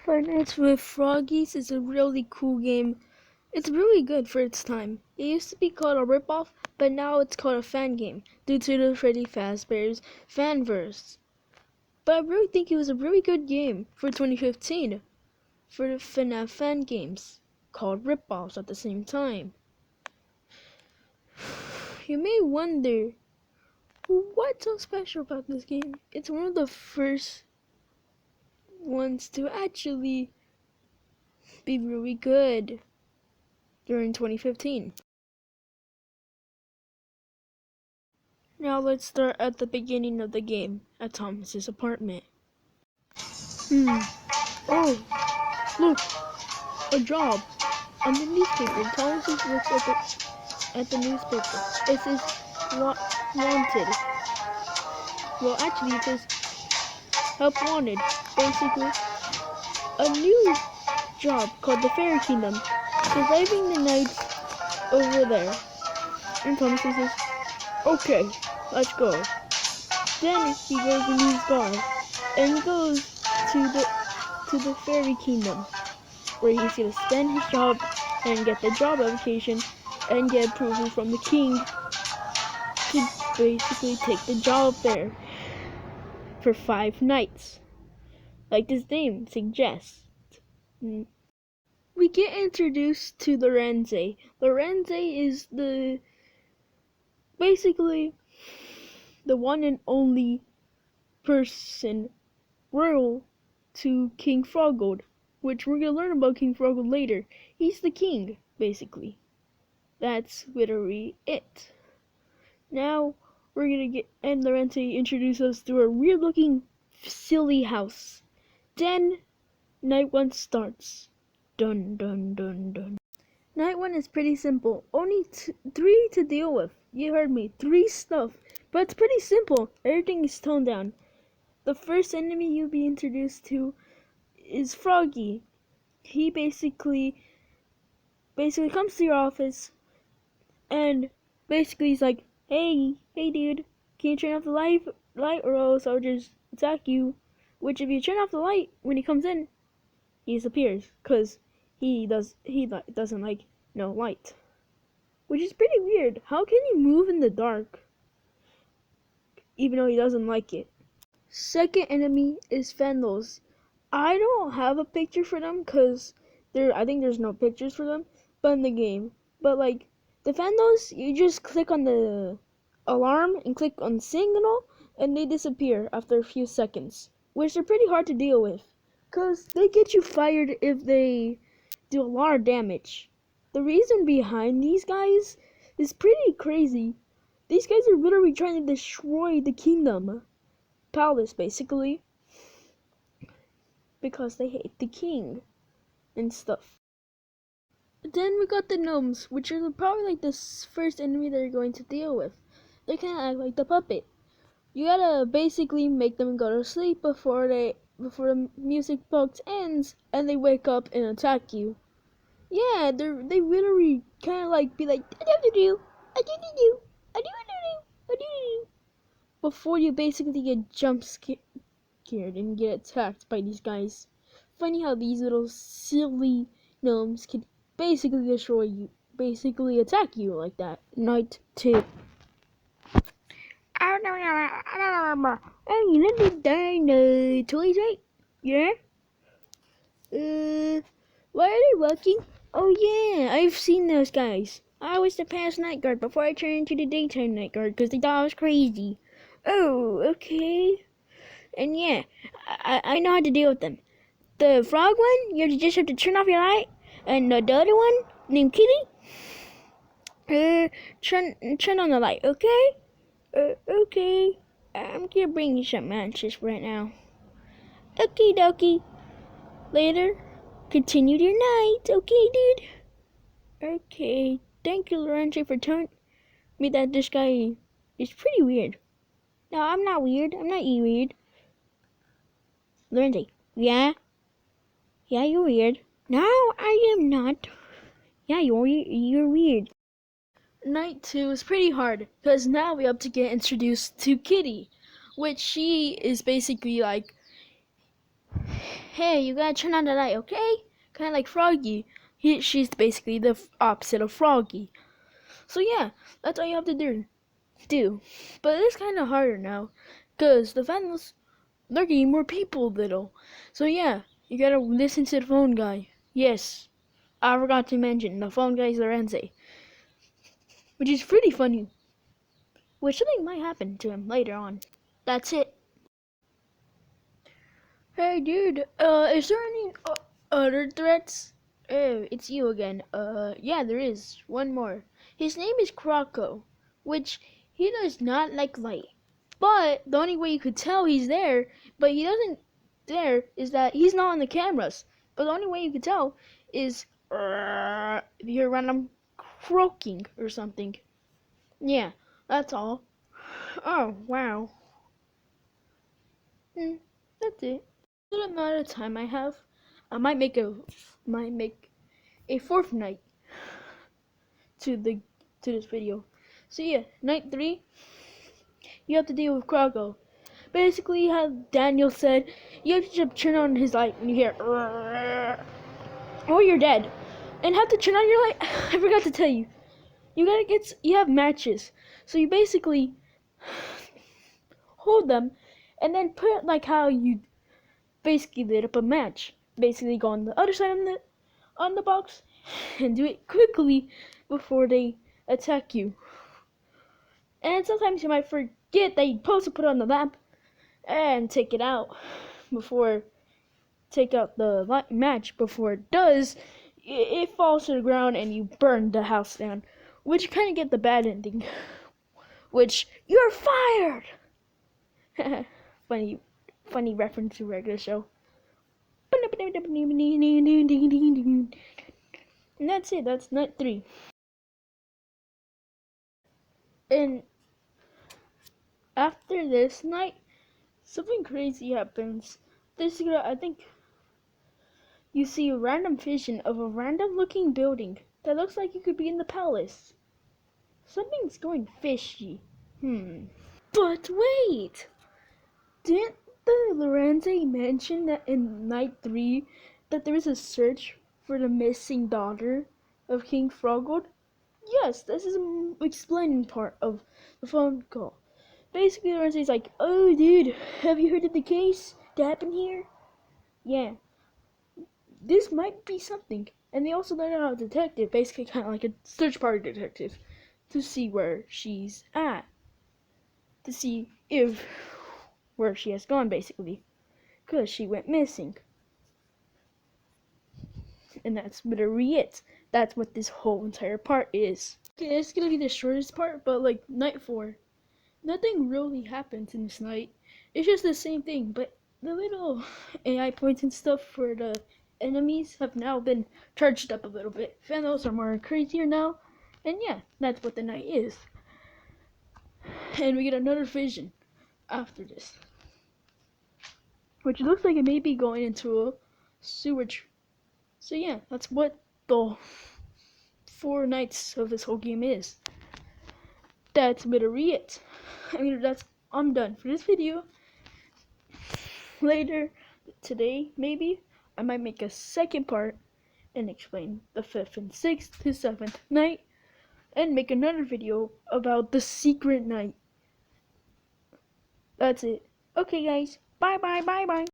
Five Nights with Froggies is a really cool game. It's really good for its time. It used to be called a ripoff, but now it's called a fan game due to the Freddy Fazbear's fanverse. But I really think it was a really good game for 2015 for the FNAF fan games called ripoffs at the same time. You may wonder, what's so special about this game? It's one of the first ones to actually be really good during 2015. Now let's start at the beginning of the game, at Thomas's apartment. Oh, look, a job. On the newspaper, Thomas looks at the newspaper. It says, wanted. Well, actually it says, help wanted. Basically, a new job called the Fairy Kingdom, surviving the nights over there. And Thomas says, okay, let's go. Then he goes in his car and goes to the Fairy Kingdom, where he's gonna spend his job and get the job application and get approval from the king to basically take the job there for 5 nights, like this name suggests. We get introduced to Lorenzo. Lorenzo is basically the one and only person royal to King Froggold, which we're gonna learn about King Froggold later. He's the king, basically. That's literally it. Now we're gonna get Lorenzo introduce us to a weird looking silly house. Then night 1 starts. Dun dun dun dun. Night 1 is pretty simple. Only 3 to deal with. You heard me. 3 stuff. But it's pretty simple. Everything is toned down. The first enemy you'll be introduced to is Froggy. He basically comes to your office and basically he's like, hey dude, can you turn off the light or else I'll just attack you. Which if you turn off the light when he comes in, he disappears because he doesn't like no light. Which is pretty weird. How can he move in the dark even though he doesn't like it? Second enemy is Fendels. I don't have a picture for them because I think there's no pictures for them but in the game. But like the Fendels, you just click on the alarm and click on signal and they disappear after a few seconds, which are pretty hard to deal with because they get you fired if they do a lot of damage. The reason behind these guys is pretty crazy. These guys are literally trying to destroy the kingdom palace, basically, because they hate the king and stuff. Then we got the gnomes, which are probably like the first enemy they're going to deal with. They kind of act like the puppet. You gotta basically make them go to sleep before the music box ends and they wake up and attack you. Yeah, they literally kind of like be like, I do, before you basically get jump scared and get attacked by these guys. Funny how these little silly gnomes can basically destroy you, basically attack you like that. Night 2. Oh, you know the darn toys, right? Yeah? Why are they walking? Oh yeah, I've seen those guys. I was the past night guard before I turned into the daytime night guard because they thought I was crazy. Oh, okay. And yeah, I know how to deal with them. The frog one, you just have to turn off your light. And the other one, named Kitty, turn on the light, okay? Okay. I'm gonna bring you some answers right now. Okie dokie. Later, continue your night, okay, dude? Okay. Thank you, Lorenzo, for telling me that this guy is pretty weird. No, I'm not weird. I'm not weird. Lorenzo, yeah? Yeah, you're weird. No, I am not. Yeah, you're weird. Night 2 is pretty hard, because now we have to get introduced to Kitty, which she is basically like hey, you gotta turn on the light, okay? Kind of like Froggy. She's basically the opposite of Froggy. So yeah, that's all you have to do. But it's kind of harder now, cause the vandals, they're getting more people little. So yeah, you gotta listen to the phone guy. Yes, I forgot to mention the phone guy is Lorenzo, which is pretty funny. Which something might happen to him later on. That's it. Hey dude, is there any other threats? Oh, it's you again. Yeah, there is. One more. His name is Croco, which he does not like light. But the only way you could tell he's there, but he doesn't there, is that he's not on the cameras. But the only way you could tell is if you hear random croaking or something. Yeah, that's all. Oh, wow. That's it. The amount of time I have, I might make a fourth night to this video. So yeah, night 3, you have to deal with Krago. Basically, how Daniel said, you have to just turn on his light and you hear, or you're dead. And have to turn on your light. I forgot to tell you. You have matches. So you basically hold them and then put like how you basically lit up a match. Basically go on the other side on the box and do it quickly before they attack you. And sometimes you might forget that you're supposed to put it on the lamp and take out the match before it does. It falls to the ground and you burn the house down, which you kind of get the bad ending, which you're fired. funny reference to regular show. And that's it. That's night 3. And after this night, something crazy happens. I think you see a random vision of a random looking building that looks like it could be in the palace. Something's going fishy. But wait! Didn't the Lorenzo mention that in night 3 that there is a search for the missing daughter of King Froggold? Yes, this is an explaining part of the phone call. Basically, Lorenzo's like, oh dude, have you heard of the case that happened here? Yeah, this might be something. And they also let out a detective, basically kind of like a search party detective, to see where she's at. To see where she has gone, basically. Because she went missing. And that's literally it. That's what this whole entire part is. Okay, it's gonna be the shortest part, but like night 4. Nothing really happens in this night. It's just the same thing, but the little AI points and stuff for the enemies have now been charged up a little bit. Vandals are more crazier now. And yeah, that's what the night is. And we get another vision after this, which looks like it may be going into a sewage. So yeah, that's what the 4 nights of this whole game is. That's literally it. I'm done for this video. Later today, maybe I might make a second part and explain the 5th and 6th to 7th night, and make another video about the secret night. That's it. Okay guys, bye bye.